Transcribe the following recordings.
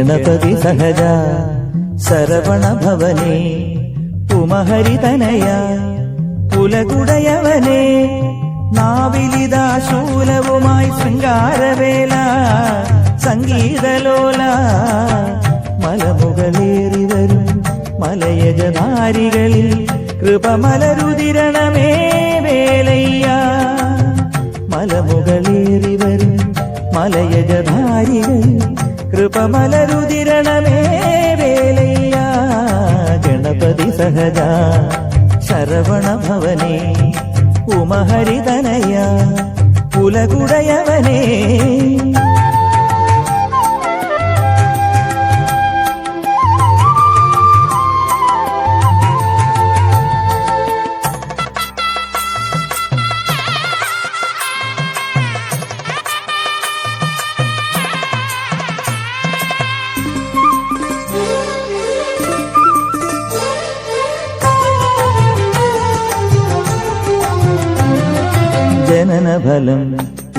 ഗണപതി സഹജ ശരവണ ഭവനേ ഉമഹരിതനയ പുലകുടയവനേ നാവിലിതാശൂലവുമായി ശൃംഗാരവേല സംഗീതലോല മലമുകളേറി വരും മലയജധാരികളിൽ കൃപമലരുതിരണമേ വേലയ്യ മലമുകളേറി വരും മലയജധാരികളിൽ കൃപമലരുതിരണമേ വേലയ്യ ഗണപതി സഹജ ശരവണ ഭവനേ ഉമഹരിതനയ കുലകുടയവനേ ജനനഫലം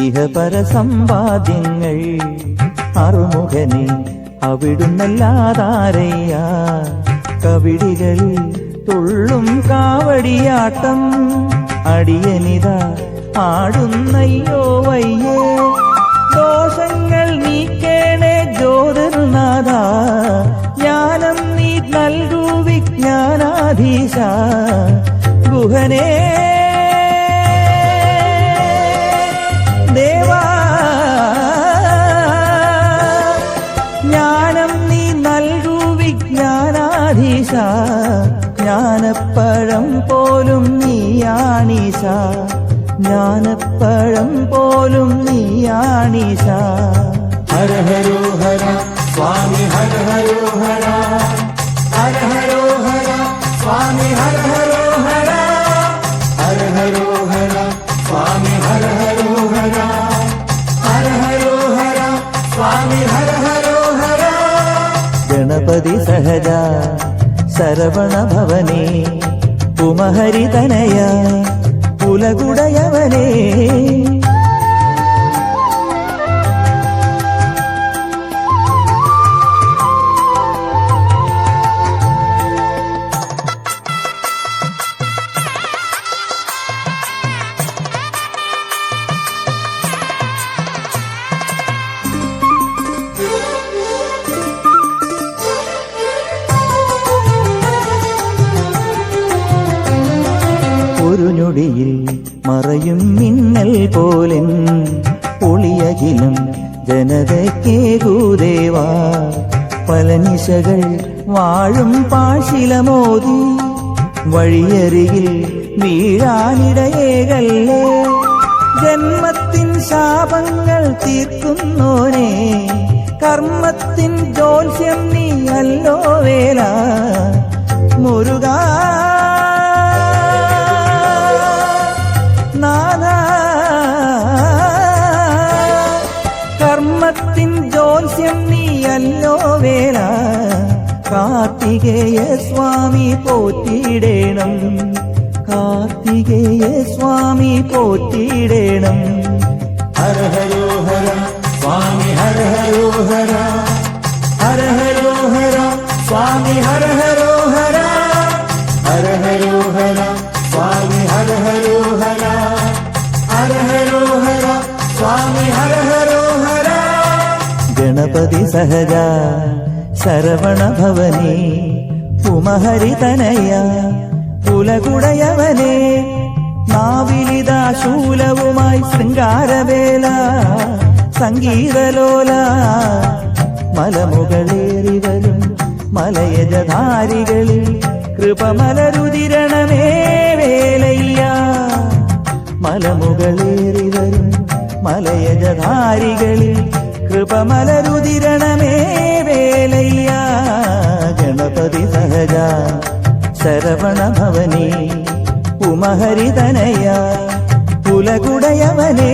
ഇഹപര സമ്പാദ്യങ്ങൾ അറുമുഖനെ അവിടുന്നല്ലാതാരയ്യ കവിടികളിൽ തുള്ളും കാവടിയാട്ടം അടിയനിത ആടുന്നയ്യോ വയ്യേ ദോഷങ്ങൾ നീക്കേണേ ജ്യോതിർനാഥ ജ്ഞാനം നീ നൽകൂ വിജ്ഞാനാധീശ ഗുഹനേ ജ്ഞാനപ്പഴം പോലും നീയാണീശ ജ്ഞാനപ്പഴം പോലും നീയാണീശ ഹര ഹരോ ഹര സ്വാമി ഹര ഹരോ ഹര ഹര ഹരോ ഹര സ്വാമി ഹര ഹരോ ഹര ഹര ഹരോ ഹര സ്വാമി ഹര ഹരോ ഹര ഹര ഹരോ ഹര സ്വാമി ഹര ഹരോ ഹര ഗണപതി സഹജ ശരവണ ഭവനേ ഉമഹരിതനയ കുലകുടയവനേ ഒരു ഞൊടിയിൽ മറയും മിന്നൽ പോലെൻ ഒളിയകിലും ജനതയ്ക്കേകൂദേവാ പല നിശകൾ വാഴും പാശിലമോതി വഴിയരികിൽ വീഴാനിടയേകല്ലേ ജന്മത്തിൻ ശാപങ്ങൾ തീർക്കുന്നോനെ കർമ്മത്തിൻ ജോത്സ്യം നീ അല്ലോ വേല മുരുകാ കർമ്മത്തിൻ ജോത്സ്യം നീയല്ലോ വേല കാർത്തികേയ സ്വാമി പോറ്റിയിടേണം കാർത്തികേയ സ്വാമി പോറ്റിയിടേണം ഹര ഹരോ ഹര സ്വാമി ഹര ഹരോ ഹര ഹര ഹരോ ഹര സ്വാമി ഹര ഹരോ ഹര ഹര ഹരോ ഹര സ്വാമി ഹര ഹരോ ഹര ഹര ഹരോ ഹര സ്വാമി ഹര ഹരോ ഹര ഗണപതി സഹജ ശരവണ ഭവനേ ഉമഹരിതനയ കുലകുടയവനേ നാവിലിതാശൂലവുമായി ശൃംഗാരവേല സംഗീതലോല മലമുകളേറി വരും മലയജധാരികളിൽ കൃപമലരുതിരണമേ വേലയ്യ മലമുകളേറി വരും മലയജധാരികളിൽ കൃപമലരുതിരണമേ വേലയ്യ ഗണപതി സഹജ ശരവണ ഭവനേ ഉമഹരിതനയ കുലകുടയവനേ